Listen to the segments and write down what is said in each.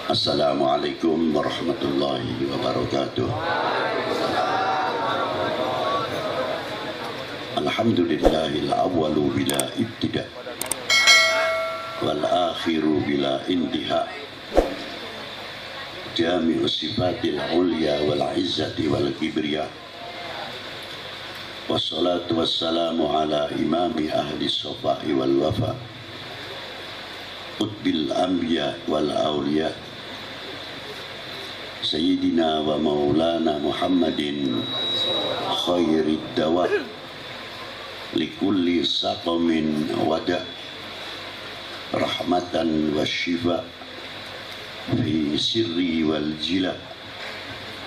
Assalamualaikum warahmatullahi wabarakatuh. Alhamdulillahil awwalu bila ibtida wal akhiru bila intiha. Jami'u sifatil ulya wal izzati wal kibriya. Wassalatu wassalamu ala imami ahli sofa'i wal wafa, qutbil anbiya wal awliya, Sayyidina wa maulana Muhammadin khairid dawa likulli saqamin wada, rahmatan wa shifa fi sirri wal jila,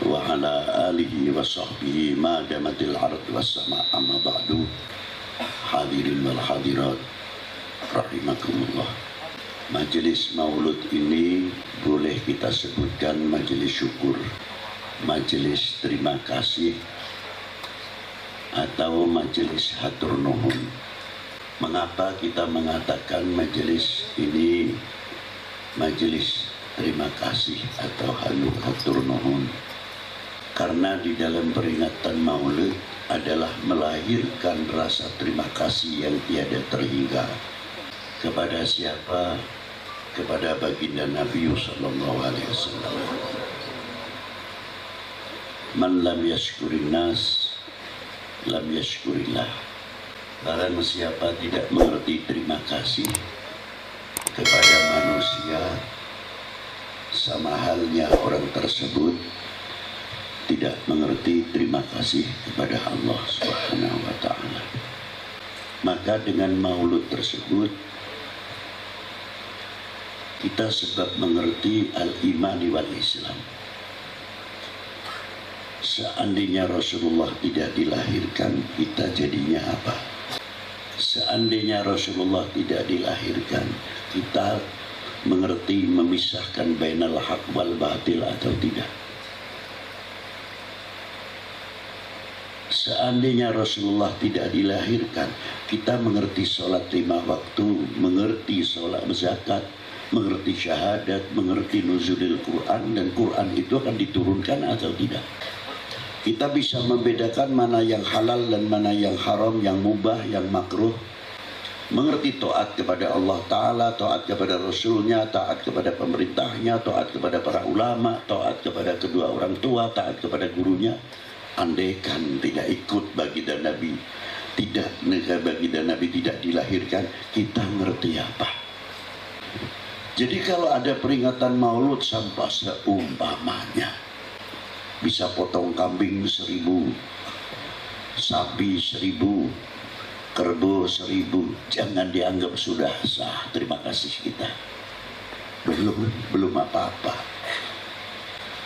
wa ala alihi wa sahbihi ma damatil ard was sama. Amma ba'du. Hadirin wal hadirat rahimakumullah. Majelis maulud ini boleh kita sebutkan majelis syukur, majelis terima kasih, atau majelis hatur nuhun. Mengapa kita mengatakan majelis ini majelis terima kasih atau hatur nuhun? Karena di dalam peringatan maulid adalah melahirkan rasa terima kasih yang tiada terhingga. Kepada siapa? Kepada baginda Nabi sallallahu alaihi wasallam. Man lam yashkurin nas lam yashkurillah. Barang siapa tidak mengerti terima kasih kepada manusia, sama halnya orang tersebut tidak mengerti terima kasih kepada Allah Subhanahu wa ta'ala. Maka dengan maulud tersebut kita sebab mengerti al-imani wal Islam. Seandainya Rasulullah tidak dilahirkan, kita jadinya apa? Seandainya Rasulullah tidak dilahirkan, kita mengerti memisahkan bainal haq wal batil atau tidak? Seandainya Rasulullah tidak dilahirkan, kita mengerti sholat 5 waktu, mengerti sholat zakat, mengerti syahadat, mengerti nuzulil Quran, dan Quran itu akan diturunkan atau tidak. Kita bisa membedakan mana yang halal dan mana yang haram, yang mubah, yang makruh. Mengerti taat kepada Allah Ta'ala, taat kepada Rasulnya, taat kepada pemerintahnya, taat kepada para ulama, taat kepada kedua orang tua, taat kepada gurunya. Andaikan tidak ikut baginda Nabi, baginda Nabi tidak dilahirkan, kita ngerti apa? Jadi kalau ada peringatan maulud sampai seumpamanya bisa potong kambing 1000, sapi 1000, kerbau 1000, jangan dianggap sudah sah terima kasih kita. Belum apa-apa.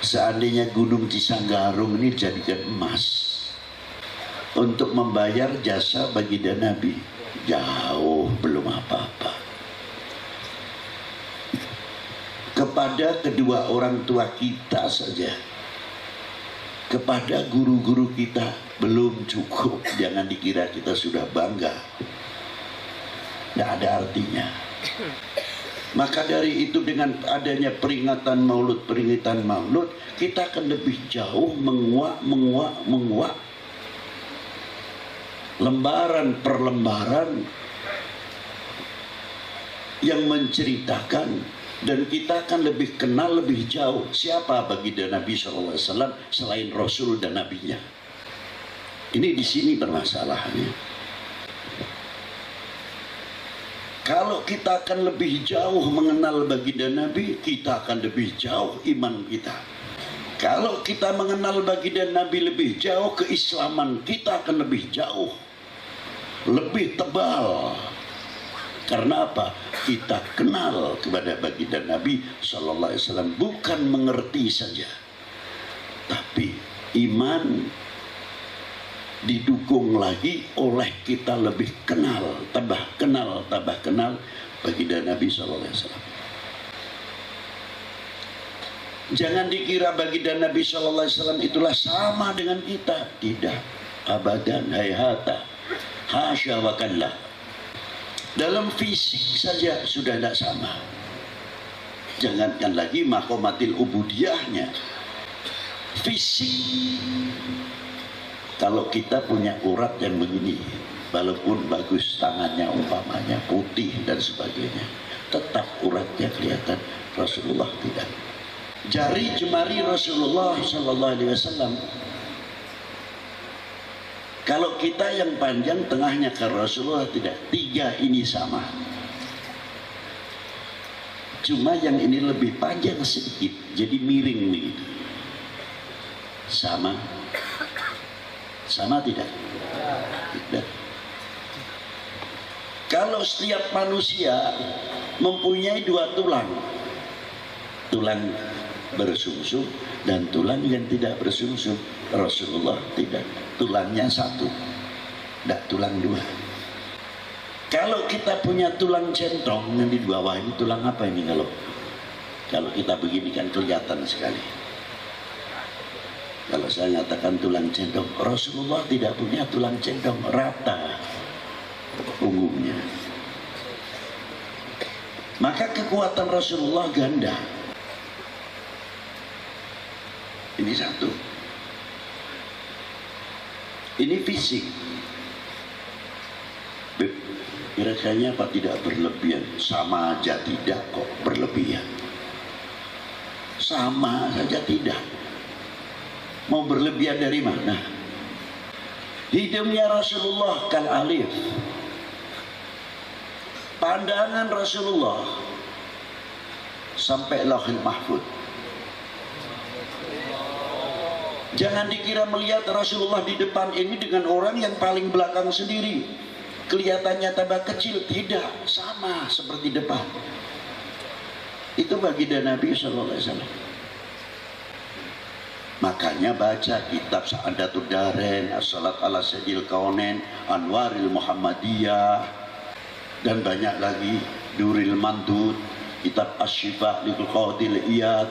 Seandainya gunung Cisanggarung ini dijadikan emas untuk membayar jasa baginda Nabi, jauh belum apa-apa. Kepada kedua orang tua kita saja, kepada guru-guru kita belum cukup. Jangan dikira kita sudah bangga, tidak ada artinya. Maka dari itu dengan adanya peringatan maulud, kita akan lebih jauh menguak lembaran per lembaran yang menceritakan. Dan kita akan lebih kenal lebih jauh siapa baginda Nabi SAW selain Rasul dan Nabinya. Ini di sini permasalahannya. Kalau kita akan lebih jauh mengenal baginda Nabi, kita akan lebih jauh iman kita. Kalau kita mengenal baginda Nabi lebih jauh, keislaman kita akan lebih jauh, lebih tebal. Karena apa? Kita kenal kepada baginda Nabi sallallahu alaihi wasallam, bukan mengerti saja, tapi iman didukung lagi oleh kita lebih kenal, tambah kenal baginda Nabi sallallahu alaihi wasallam. Jangan dikira baginda Nabi sallallahu alaihi wasallam itulah sama dengan kita, tidak, abadan, hayhata, hasya wa kalla. Dalam fisik saja sudah tidak sama. Jangankan lagi makomatil ubudiyahnya, fisik. Kalau kita punya urat yang begini, walaupun bagus tangannya umpamanya putih dan sebagainya, tetap uratnya kelihatan. Rasulullah tidak. Jari jemari Rasulullah Sallallahu Alaihi Wasallam, kalau kita yang panjang tengahnya ke Rasulullah tidak, 3 ini sama. Cuma yang ini lebih panjang sedikit, jadi miring begitu. Sama, sama tidak? Tidak. Kalau setiap manusia mempunyai 2 tulang, tulang bersungsung dan tulang yang tidak bersungsung, Rasulullah tidak. Tulangnya 1, tidak tulang 2. Kalau kita punya tulang centong yang di bawah ini, tulang apa ini? Kalau kita begini kan kelihatan sekali. Kalau saya nyatakan tulang centong, Rasulullah tidak punya tulang centong, rata punggungnya. Maka kekuatan Rasulullah ganda. Ini 1. Ini fisik. Kira-kira apa tidak berlebihan? Sama aja tidak kok berlebihan. Sama saja tidak. Mau berlebihan dari mana? Hidungnya Rasulullah kal alif. Pandangan Rasulullah sampai Lauhul Mahfuz. Jangan dikira melihat Rasulullah di depan ini dengan orang yang paling belakang sendiri kelihatannya tambah kecil. Tidak, sama seperti depan. Itu baginda Nabi SAW. Makanya baca kitab Sa'adatul Darain, As-Salat ala Sayyidil Kaunain, Anwaril Muhammadiyah, dan banyak lagi, Duril Mandud, kitab Asy-Syifa Lidul Qadil Iyad.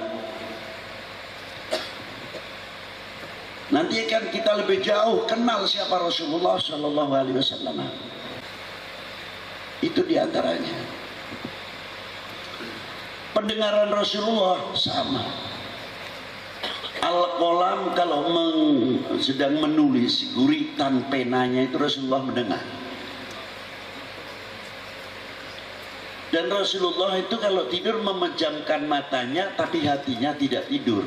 Nanti kan kita lebih jauh kenal siapa Rasulullah Sallallahu Alaihi Wasallam. Itu diantaranya. Pendengaran Rasulullah sama. Al-Qalam kalau sedang menulis, guritan penanya itu Rasulullah mendengar. Dan Rasulullah itu kalau tidur memejamkan matanya, tapi hatinya tidak tidur.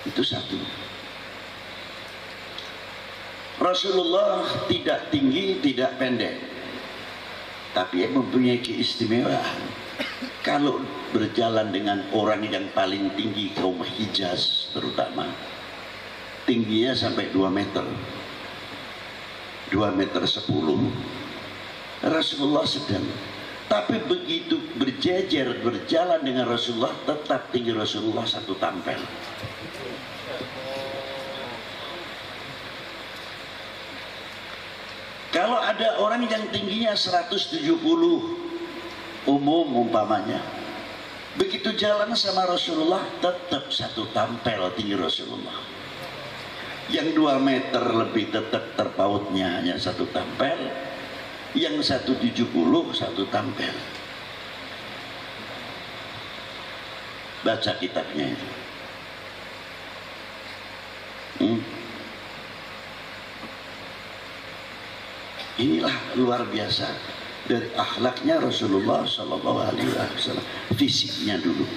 Itu 1. Rasulullah tidak tinggi, tidak pendek, tapi mempunyai keistimewaan. Kalau berjalan dengan orang yang paling tinggi, kaum Hijaz terutama, tingginya sampai 2 meter, 2 meter 10, Rasulullah sedang. Tapi begitu berjejer berjalan dengan Rasulullah, tetap tinggi Rasulullah 1 tampel. Kalau ada orang yang tingginya 170 umum umpamanya, begitu jalan sama Rasulullah tetap 1 tampel tinggi Rasulullah. Yang 2 meter lebih tetap terpautnya hanya 1 tampel, yang 170 1 tampel. Baca kitabnya itu. Inilah luar biasa dari akhlaknya Rasulullah Sallallahu Alaihi Wasallam, fisiknya dulu.